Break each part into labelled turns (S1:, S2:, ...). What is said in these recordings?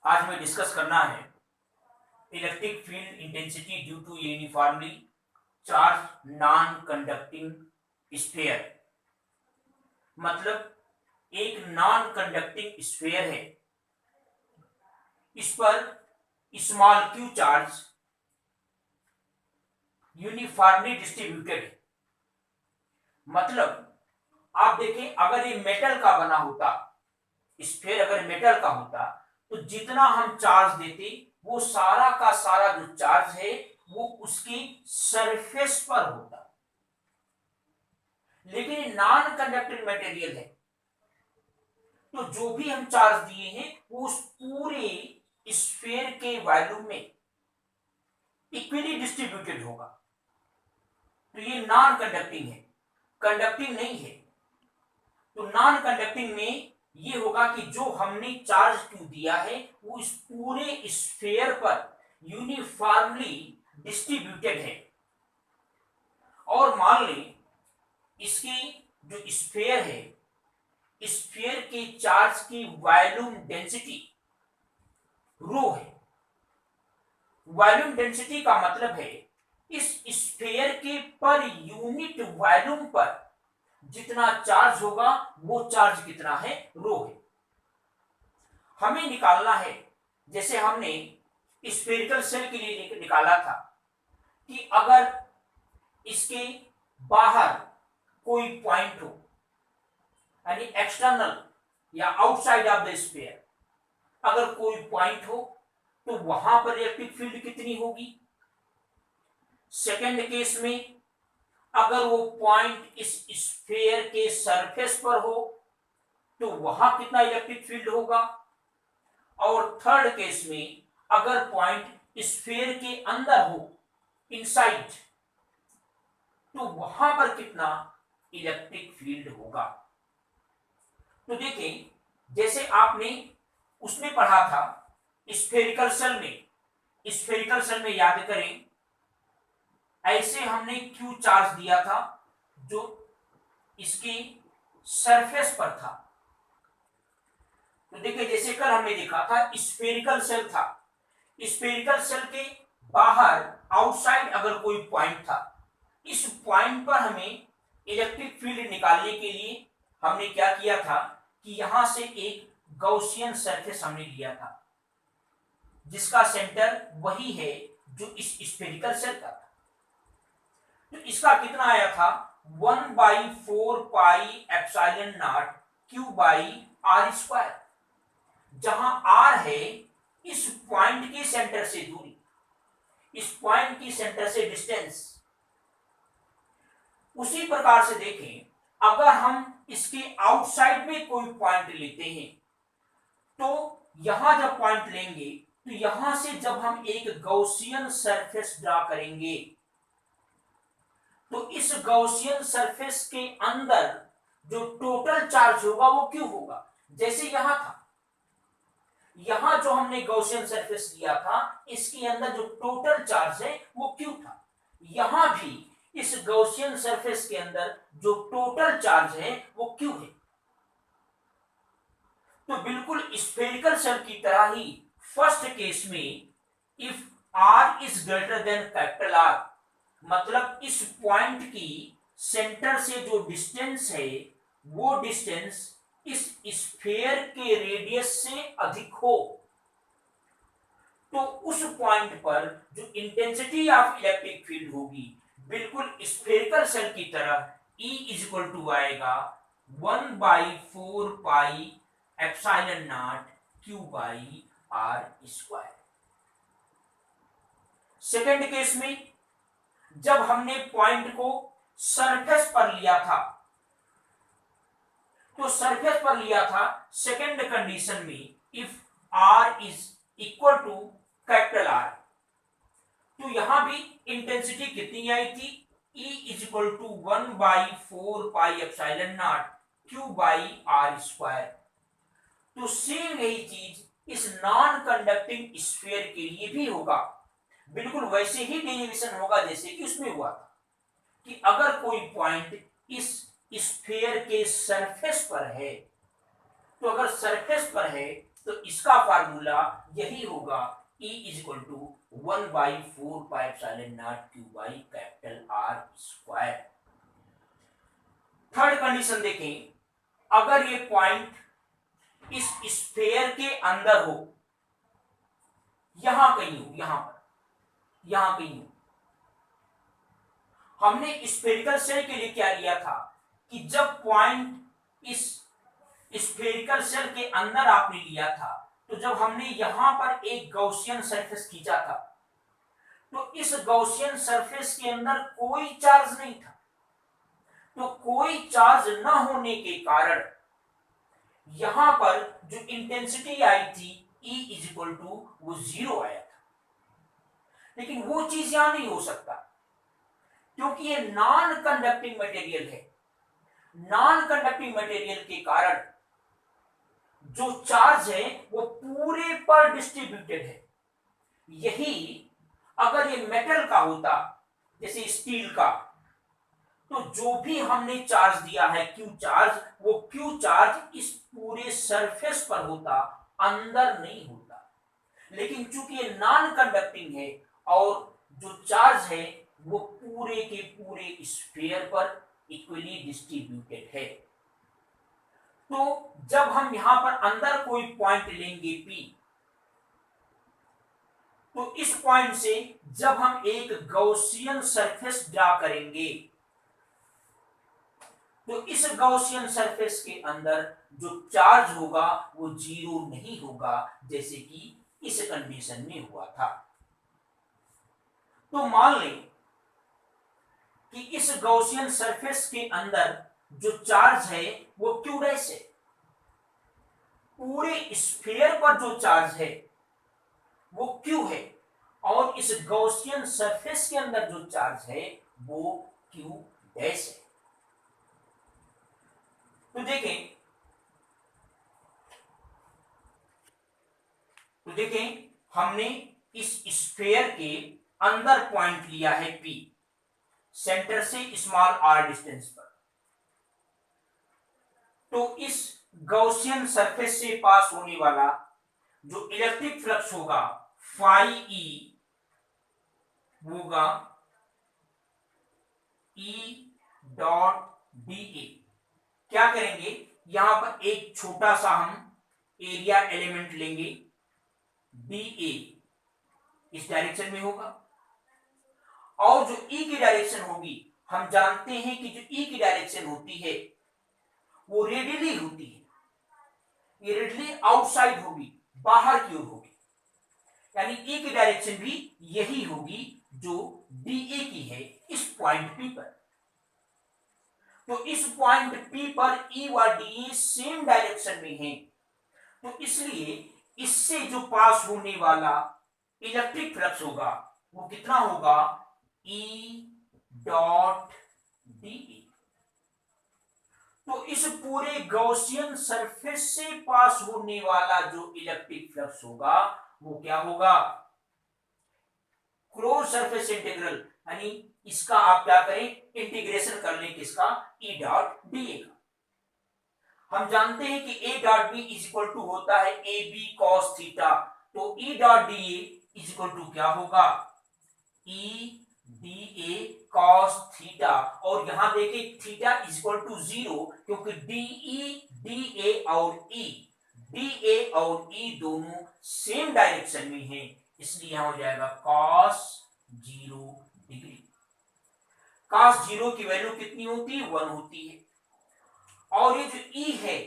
S1: आज हमें डिस्कस करना है electric field intensity due to uniformly charge non conducting sphere. मतलब एक नॉन कंडक्टिंग स्फीयर है, इस पर small Q charge uniformly distributed है। मतलब आप देखें, अगर ये मेटल का बना होता, स्फीयर अगर मेटल का होता तो जितना हम चार्ज देते वो सारा का सारा जो चार्ज है वो उसकी सरफेस पर होता। लेकिन ये नॉन कंडक्टिंग मटेरियल है, तो जो भी हम चार्ज दिए हैं वो उस पूरे स्फीयर के वॉल्यूम में इक्वली डिस्ट्रीब्यूटेड होगा। तो ये नॉन कंडक्टिंग है, कंडक्टिंग नहीं है। तो नॉन कंडक्टिंग में ये होगा कि जो हमने चार्ज क्यू दिया है वो इस पूरे स्फीयर पर यूनिफॉर्मली डिस्ट्रीब्यूटेड है। और मान लें इसकी जो स्फीयर है, स्फीयर के चार्ज की वॉल्यूम डेंसिटी रो है। वॉल्यूम डेंसिटी का मतलब है इस स्फीयर के पर यूनिट वॉल्यूम पर जितना चार्ज होगा वो चार्ज कितना है, रो है। हमें निकालना है, जैसे हमने स्फेरिकल सेल के लिए निकाला था कि अगर इसके बाहर कोई पॉइंट हो, यानी एक्सटर्नल या आउटसाइड ऑफ द स्फीयर अगर कोई पॉइंट हो तो वहां पर इलेक्ट्रिक फील्ड कितनी होगी। सेकेंड केस में अगर वो पॉइंट इस स्फीयर के सरफेस पर हो तो वहां कितना इलेक्ट्रिक फील्ड होगा। और थर्ड केस में अगर पॉइंट स्फीयर के अंदर हो, इनसाइड, तो वहां पर कितना इलेक्ट्रिक फील्ड होगा। तो देखें, जैसे आपने उसमें पढ़ा था स्फेरिकल सेल में, स्फेरिकल सेल में याद करें, ऐसे हमने क्यू चार्ज दिया था जो इसकी सरफेस पर था। तो देखिए, जैसे कल हमने देखा था स्फेरिकल सेल था, स्फेरिकल सेल के बाहर आउटसाइड अगर कोई पॉइंट था, इस पॉइंट पर हमें इलेक्ट्रिक फील्ड निकालने के लिए हमने क्या किया था कि यहां से एक गॉसियन सरफेस हमने लिया था जिसका सेंटर वही है जो इस स्फेरिकल सेल का था। तो इसका कितना आया था, 1/4πε0 Q/r², जहां r है इस पॉइंट के सेंटर से दूरी, इस पॉइंट की सेंटर से डिस्टेंस। उसी प्रकार से देखें, अगर हम इसके आउटसाइड में कोई पॉइंट लेते हैं तो यहां जब पॉइंट लेंगे तो यहां से जब हम एक गॉसियन सरफेस ड्रा करेंगे तो इस गॉसियन सरफेस के अंदर जो टोटल चार्ज होगा वो क्यों होगा। जैसे यहां था, यहां जो हमने गॉसियन सरफेस लिया था इसके अंदर जो टोटल चार्ज है वो क्यू था। यहां भी इस गॉसियन सरफेस के अंदर जो टोटल चार्ज है वो क्यू है। तो बिल्कुल स्फेरिकल सेल की तरह ही फर्स्ट केस में if r is greater than capital R, मतलब इस पॉइंट की सेंटर से जो डिस्टेंस है वो डिस्टेंस इस स्फीयर के रेडियस से अधिक हो, तो उस पॉइंट पर जो इंटेंसिटी ऑफ इलेक्ट्रिक फील्ड होगी बिल्कुल स्फेरिकल सेल की तरह E इज इक्वल टू आएगा 1/4πε0 Q/r²। सेकेंड केस में जब हमने पॉइंट को सरफेस पर लिया था, तो सरफेस पर लिया था सेकेंड कंडीशन में if r is equal to capital R, तो यहां भी इंटेंसिटी कितनी आई थी, E is equal to 1/4πε0 Q/r²। तो सेम यही चीज इस नॉन कंडक्टिंग स्फीयर के लिए भी होगा, बिल्कुल वैसे ही डेरिवेशन होगा जैसे कि उसमें हुआ था कि अगर कोई पॉइंट इस स्फीयर के सरफेस पर है, तो अगर सरफेस पर है तो इसका फार्मूला यही होगा, E is equal to 1/4πε0 Q by capital R square. Third condition देखें, अगर ये पॉइंट इस स्फीयर के अंदर हो, यहां कहीं हो, यहां कहीं हो। हमने स्फेरिकल शेल के लिए क्या लिया था कि जब पॉइंट इस स्फेरिकल शेल के अंदर आपने लिया था, तो जब हमने यहां पर एक गॉसियन सरफेस खींचा था, तो इस गॉसियन सरफेस के अंदर कोई चार्ज नहीं था। तो कोई चार्ज न होने के कारण यहां पर जो इंटेंसिटी आई थी E इज इक्वल टू वो 0 आया था। लेकिन वो चीज यहां नहीं हो सकता, क्योंकि ये नॉन कंडक्टिंग मटेरियल है। नॉन कंडक्टिंग मटेरियल के कारण जो चार्ज है वो पूरे पर डिस्ट्रीब्यूटेड है। यही अगर ये मेटल का होता, जैसे स्टील का, तो जो भी हमने चार्ज दिया है Q चार्ज, वो Q चार्ज इस पूरे सरफेस पर होता, अंदर नहीं होता। लेकिन चूंकि ये नॉन कंडक्टिंग है और जो चार्ज है वो पूरे के पूरे स्फीयर पर इक्वली डिस्ट्रीब्यूटेड है। तो जब हम यहां पर अंदर कोई पॉइंट लेंगे P, तो इस पॉइंट से जब हम एक गॉसियन सरफेस ड्रा करेंगे, तो इस गॉसियन सरफेस के अंदर जो चार्ज होगा वो 0 नहीं होगा, जैसे कि इस कंडीशन में हुआ था। तो मान लें कि इस गॉसियन सरफेस के अंदर जो चार्ज है वो Q डैश है। पूरे स्फीयर पर जो चार्ज है वो Q है, और इस गॉसियन सरफेस के अंदर जो चार्ज है वो Q डैश है। तो देखें हमने इस स्फीयर के अंदर पॉइंट लिया है P, सेंटर से स्मॉल r डिस्टेंस पर। तो इस गॉसियन सरफेस से पास होने वाला जो इलेक्ट्रिक फ्लक्स होगा फाई E होगा E डॉट dA। क्या करेंगे, यहां पर एक छोटा सा हम एरिया एलिमेंट लेंगे, dA इस डायरेक्शन में होगा, और जो E की डायरेक्शन होगी, हम जानते हैं कि जो E की डायरेक्शन होती है वो रेडियली होती है, ये रेडियली आउटसाइड होगी, बाहर की ओर होगी। यानी E की डायरेक्शन भी यही होगी जो dA की है इस पॉइंट P पर। तो इस पॉइंट P पर E व dA सेम डायरेक्शन में है, तो इसलिए इससे जो पास होने वाला इलेक्ट्रिक फ्लक्स होगा वो कितना होगा, E डॉट dA। तो इस पूरे गॉसियन सरफेस से पास होने वाला जो इलेक्ट्रिक फ्लक्स होगा वो क्या होगा, क्लोज सरफेस इंटीग्रल, यानी इसका आप क्या करें, इंटीग्रेशन कर लें किसका, E डॉट dA का। हम जानते हैं कि A dot B is equal to होता है AB cos थीटा, तो E dot dA is equal to क्या होगा, E dA cos थीटा। और यहां देखिए थीटा इज इक्वल टू 0, क्योंकि DA और E दोनों सेम डायरेक्शन में हैं, इसलिए यहां हो जाएगा cos 0 डिग्री। cos 0 की वैल्यू कितनी होती है, 1 होती है। और ये जो E है,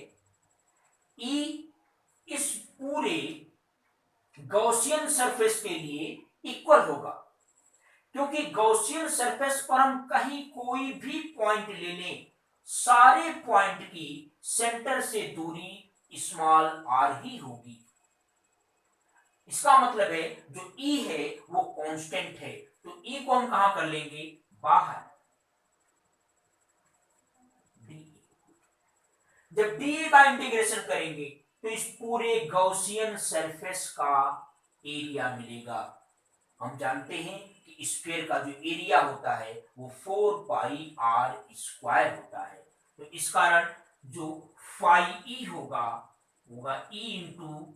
S1: E इस पूरे गॉसियन सरफेस के लिए इक्वल होगा, क्योंकि गॉसियन सरफेस पर हम कहीं कोई भी पॉइंट ले लें, सारे पॉइंट की सेंटर से दूरी स्मॉल r ही होगी। इसका मतलब है जो E है वो कांस्टेंट है, तो E को हम कहां कर लेंगे, बाहर। जब dA का इंटीग्रेशन करेंगे तो इस पूरे गॉसियन सरफेस का एरिया मिलेगा। हम जानते हैं कि स्फीयर का जो एरिया होता है वो 4 पाई r स्क्वायर होता है, तो इस कारण जो फाई E होगा E into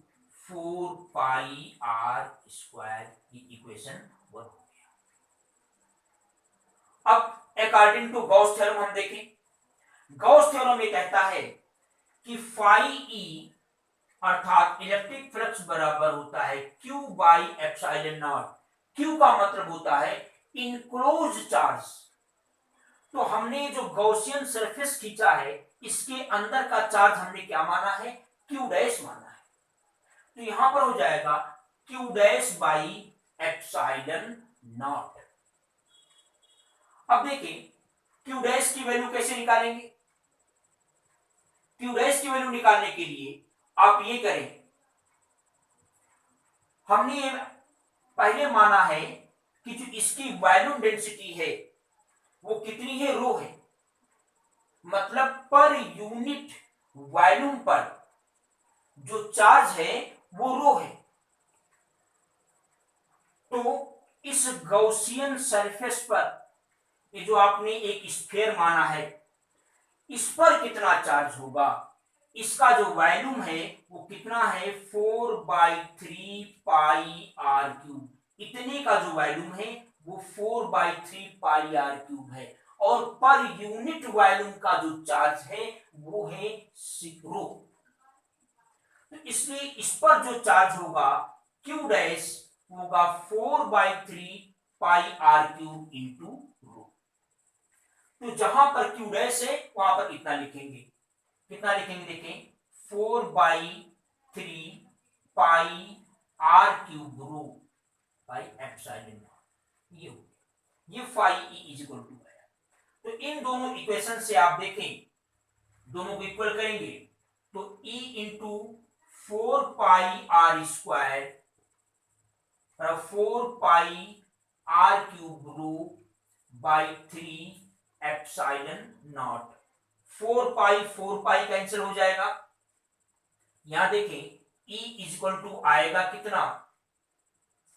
S1: 4 pi R square, ये इक्वेशन 1 हो गया। अब अकॉर्डिंग टू गॉस थ्योरम हम देखें। गॉस थ्योरम ये कहता है कि फाई ई अर्थात इलेक्ट्रिक फ्लक्स बराबर होता है Q by epsilon naught. Q का मतलब होता है इनक्लोज चार्ज। तो हमने जो गॉसियन सरफेस खींचा है, इसके अंदर का चार्ज हमने क्या माना है? Q डैश माना है। तो यहां पर हो जाएगा Q dash by epsilon not. अब देखिए Q डैश की वैल्यू कैसे निकालेंगे? Q डैश की वैल्यू निकालने के लिए आप ये करें, हमने ये पहले माना है कि जो इसकी वॉल्यूम डेंसिटी है वो कितनी है? रो है। मतलब पर यूनिट वॉल्यूम पर जो चार्ज है वो रो है। तो इस गॉसियन सरफेस पर ये जो आपने एक स्फीयर माना है, इस पर कितना चार्ज होगा? इसका जो वॉल्यूम है वो कितना है? 4/3 पाई आर क्यूब। इतने का जो वॉल्यूम है वो 4/3 पाई आर क्यूब है। और पर यूनिट वॉल्यूम का जो चार्ज है वो है रो। तो इसलिए इस पर जो चार्ज होगा Q डैश होगा 4/3 pi R cube into rho. तो जहां पर Q डैश है वहां पर इतना लिखेंगे। कितना लिखेंगे? देखें, 4/3 pi R cube rho by epsilon naught. ये हो गया, ये phi E is equal to आया। तो इन दोनों इक्वेशन से आप देखें, दोनों को इक्वल करेंगे तो E into 4 pi R square 4 pi R cube rho by 3 epsilon naught. 4 pi cancel हो जाएगा। यहां देखें E इज इक्वल टू आएगा कितना?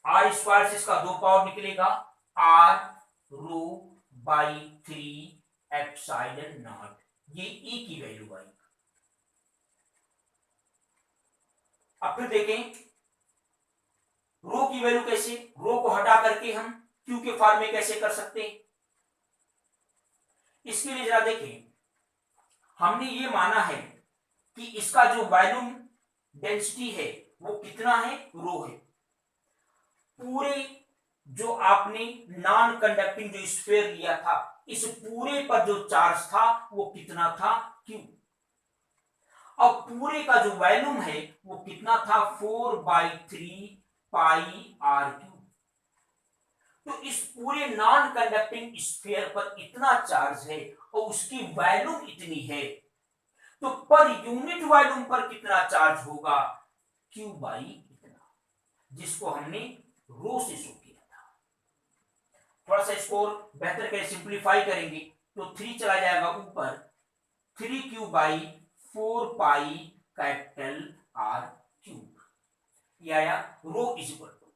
S1: आर स्क्वायर से इसका 2 पावर निकलेगा, R rho by 3 epsilon naught. ये E की वैल्यू आई। अब फिर देखें रो की वैल्यू कैसे? रो को हटा करके हम Q के फॉर्म में कैसे कर सकते हैं? इसके लिए जरा देखें, हमने ये माना है कि इसका जो वॉल्यूम डेंसिटी है वो कितना है? रो है। पूरे जो आपने नॉन कंडक्टिंग जो स्फीयर लिया था, इस पूरे पर जो चार्ज था वो कितना था? Q। अब पूरे का जो वॉल्यूम है वो कितना था? 4/3 पाई आर क्यूब। तो इस पूरे नॉन कंडक्टिंग स्फीयर पर इतना चार्ज है और उसकी वॉल्यूम इतनी है, तो पर यूनिट वॉल्यूम पर कितना चार्ज होगा? Q बाई इतना, जिसको हमने रो से शो किया था। थोड़ा सा इसको बेहतर करके सिंप्लीफाई करेंगे तो 3 चला जाएगा ऊपर, 3Q by 4 pi capital R cube. ये आया रो इज इक्वल टू,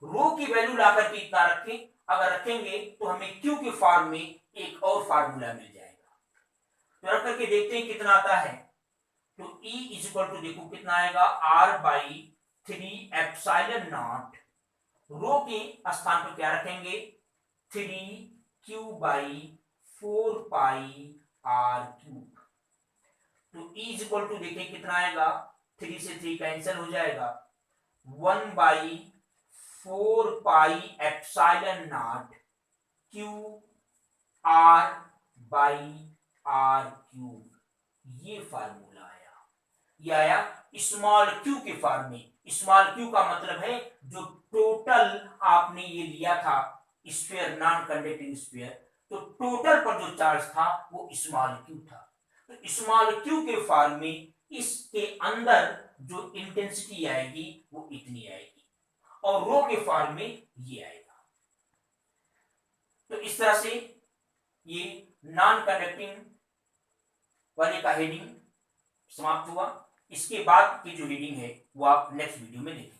S1: रो की वैल्यू लाकर के इतना रखें। अगर रखेंगे तो हमें Q के फॉर्म में एक और फार्मूला मिल जाएगा। तो रख करके देखते हैं कितना आता है। तो E इज इक्वल टू देखो कितना आएगा? R/3 epsilon not. रो के स्थान पर क्या रखेंगे? 3Q by 4 pi R cube. तो E इज इक्वल टू देखें कितना आएगा? 3 से 3 कैंसिल हो जाएगा, 1/4 pi epsilon naught Q R by R cube. ये फार्मूला आया। ये आया स्मॉल q के फॉर्म में। स्मॉल q का मतलब है जो टोटल आपने ये लिया था स्फीयर, नॉन कंडक्टिंग स्फीयर, तो टोटल पर जो चार्ज था वो स्मॉल q था। तो स्मॉल q के फॉर्म में इसके अंदर जो इंटेंसिटी आएगी वो इतनी आएगी, और रो के फॉर्म में ये आएगा। तो इस तरह से ये नॉन कंडक्टिंग वाले का हेडिंग समाप्त हुआ। इसके बाद की जो हेडिंग है वो आप नेक्स्ट वीडियो में देखेंगे।